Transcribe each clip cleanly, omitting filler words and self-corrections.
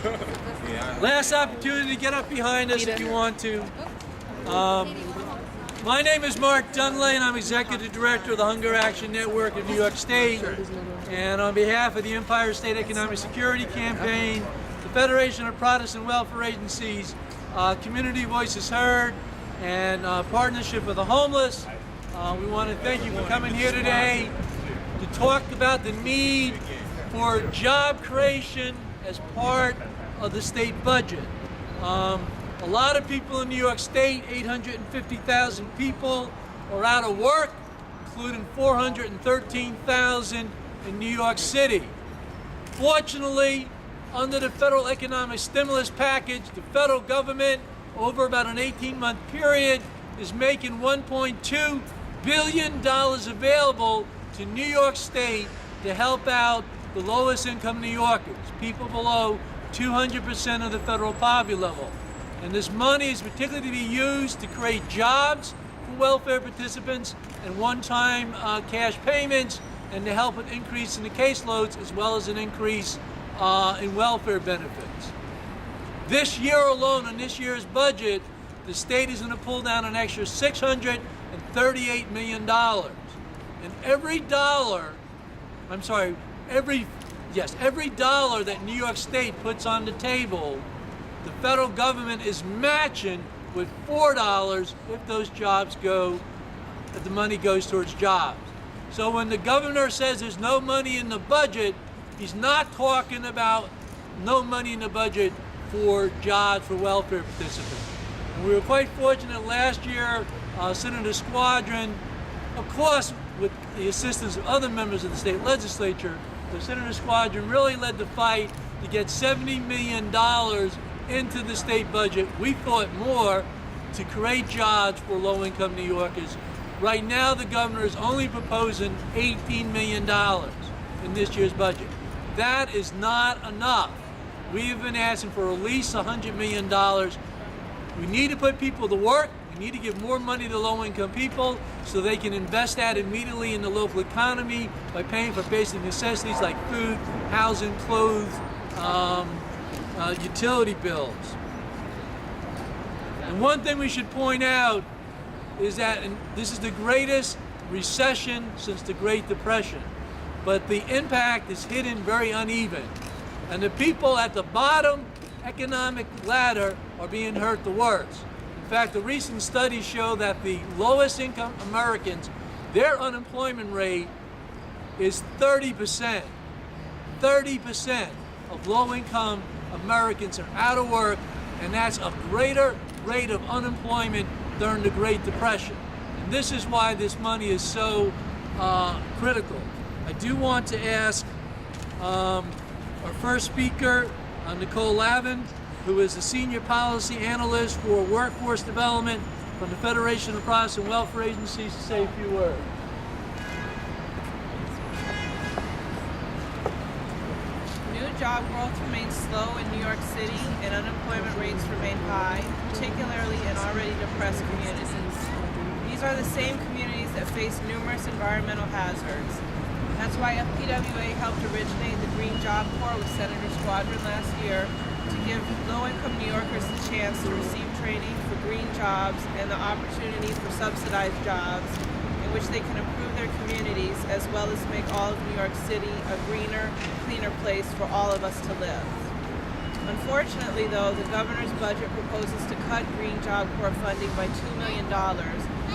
Last opportunity to get up behind us if you want to. My name is Mark Dunlea, and I'm Executive Director of the Hunger Action Network of New York State. And on behalf of the Empire State Economic Security Campaign, the Federation of Protestant Welfare Agencies, Community Voices Heard, and Partnership for the Homeless, we want to thank you for coming here today to talk about the need for job creation as part of the state budget. A lot of people in New York State, 850,000 people, are out of work, including 413,000 in New York City. Fortunately, under the federal economic stimulus package, the federal government, over about an 18-month period, is making $1.2 billion available to New York State to help out the lowest income New Yorkers, people below 200% of the federal poverty level. And this money is particularly to be used to create jobs for welfare participants and one-time cash payments, and to help an increase in the caseloads as well as an increase in welfare benefits. This year alone, in this year's budget, the state is going to pull down an extra $638 million. And every dollar that New York State puts on the table, the federal government is matching with $4 if those jobs if the money goes towards jobs. So when the governor says there's no money in the budget, he's not talking about no money in the budget for jobs for welfare participants. And we were quite fortunate last year, Senator Squadron, of course with the assistance of other members of the state legislature, the Senator Squadron really led the fight to get $70 million into the state budget. We thought more to create jobs for low-income New Yorkers. Right now, the governor is only proposing $18 million in this year's budget. That is not enough. We've been asking for at least $100 million. We need to put people to work. We need to give more money to low-income people so they can invest that immediately in the local economy by paying for basic necessities like food, housing, clothes, utility bills. And one thing we should point out is that this is the greatest recession since the Great Depression, but the impact is hidden very uneven. And the people at the bottom economic ladder are being hurt the worst. In fact, the recent studies show that the lowest income Americans, their unemployment rate is 30%. 30% of low-income Americans are out of work, and that's a greater rate of unemployment during the Great Depression. And this is why this money is so critical. I do want to ask our first speaker, Nicole Lavin, who is the Senior Policy Analyst for Workforce Development from the Federation of Protestant Welfare Agencies, to say a few words. Job growth remains slow in New York City and unemployment rates remain high, particularly in already depressed communities. These are the same communities that face numerous environmental hazards. That's why FPWA helped originate the Green Job Corps with Senator Squadron last year to give low-income New Yorkers the chance to receive training for green jobs and the opportunity for subsidized jobs in which they can improve their communities as well as make all of New York City a greener, cleaner place for all of us to live. Unfortunately, though, the governor's budget proposes to cut Green Job Corps funding by $2 million,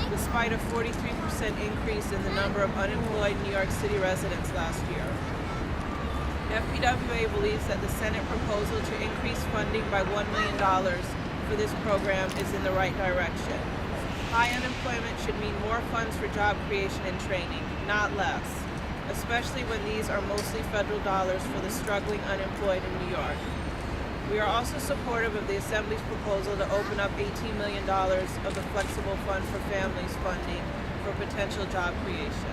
despite a 43% increase in the number of unemployed New York City residents last year. FPWA believes that the Senate proposal to increase funding by $1 million for this program is in the right direction. High unemployment should mean more funds for job creation and training, not less, especially when these are mostly federal dollars for the struggling unemployed in New York. We are also supportive of the Assembly's proposal to open up $18 million of the Flexible Fund for Families funding for potential job creation.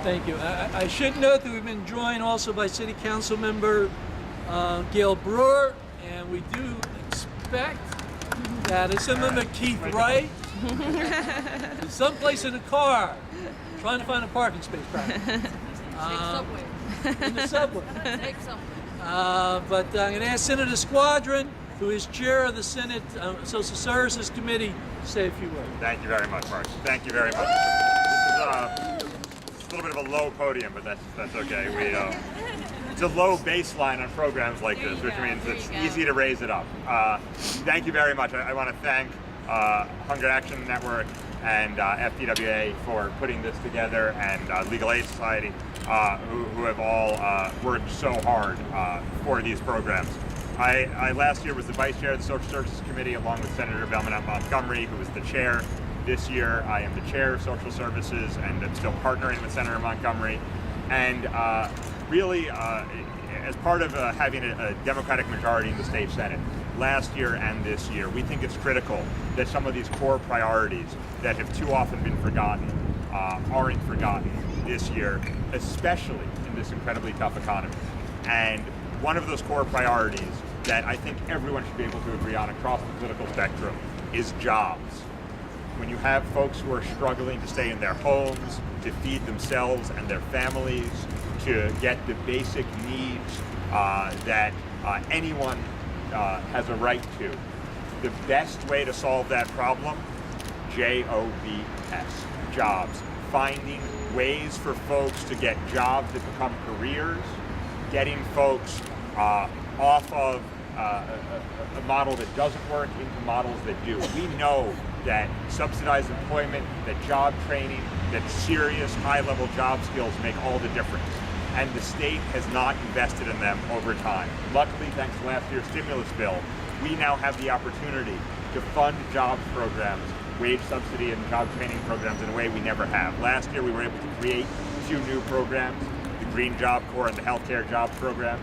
Thank you. I should note that we've been joined also by City Council member Gale Brewer, and we do expect that Assemblyman Keith Wright is someplace in a car trying to find a parking space. Probably. in the subway. But I'm going to ask Senator Squadron, who is chair of the Senate Social Services Committee, to say a few words. Thank you very much, Mark. Thank you very much. This is a little bit of a low podium, but that's okay. It's a low baseline on programs like this, which means it's easy to raise it up. Thank you very much. I want to thank Hunger Action Network and FDWA for putting this together, and Legal Aid Society, who have all worked so hard for these programs. I last year was the vice chair of the Social Services Committee along with Senator Belmont Montgomery, who was the chair. This year I am the chair of Social Services, and I'm still partnering with Senator Montgomery. And really, as part of having a Democratic majority in the state Senate, last year and this year, we think it's critical that some of these core priorities that have too often been forgotten aren't forgotten this year, especially in this incredibly tough economy. And one of those core priorities that I think everyone should be able to agree on across the political spectrum is jobs. When you have folks who are struggling to stay in their homes, to feed themselves and their families, to get the basic needs that anyone has a right to, the best way to solve that problem, J-O-B-S, jobs. Finding ways for folks to get jobs that become careers, getting folks off of a model that doesn't work into models that do. We know that subsidized employment, that job training, that serious high-level job skills make all the difference. And the state has not invested in them over time. Luckily, thanks to last year's stimulus bill, we now have the opportunity to fund jobs programs, wage subsidy and job training programs in a way we never have. Last year, we were able to create 2 new programs, the Green Job Corps and the Healthcare Jobs Program,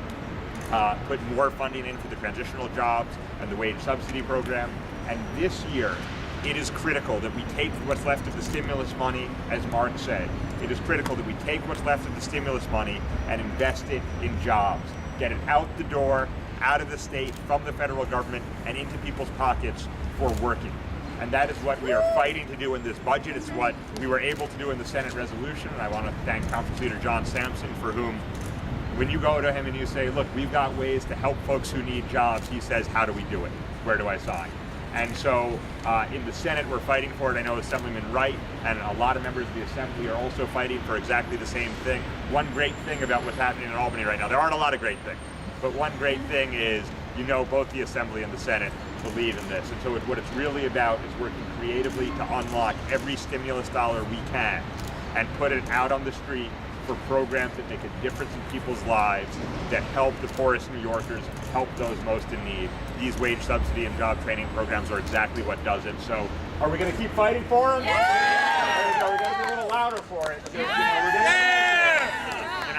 put more funding in for the transitional jobs and the wage subsidy program. And this year, it is critical that we take what's left of the stimulus money, as Mark said. It is critical that we take what's left of the stimulus money and invest it in jobs. Get it out the door, out of the state, from the federal government, and into people's pockets for working. And that is what we are fighting to do in this budget. It's what we were able to do in the Senate resolution. And I want to thank Conference Leader John Sampson, for whom, when you go to him and you say, look, we've got ways to help folks who need jobs, he says, how do we do it? Where do I sign? And so in the Senate, we're fighting for it. I know Assemblyman Wright and a lot of members of the Assembly are also fighting for exactly the same thing. One great thing about what's happening in Albany right now, there aren't a lot of great things, but one great thing is, both the Assembly and the Senate believe in this. And so what it's really about is working creatively to unlock every stimulus dollar we can and put it out on the street for programs that make a difference in people's lives, that help the poorest New Yorkers, help those most in need. These wage subsidy and job training programs are exactly what does it. So are we going to keep fighting for them? Yeah! We're going to be a little louder for it.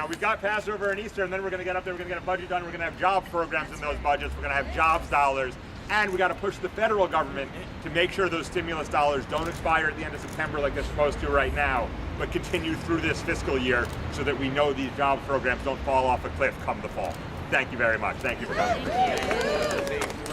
We've got Passover and Easter, and then we're going to get up there, we're going to get a budget done, we're going to have jobs programs in those budgets, we're going to have jobs dollars, and we got to push the federal government to make sure those stimulus dollars don't expire at the end of September like they're supposed to right now, but continue through this fiscal year so that we know these jobs programs don't fall off a cliff come the fall. Thank you very much. Thank you for coming.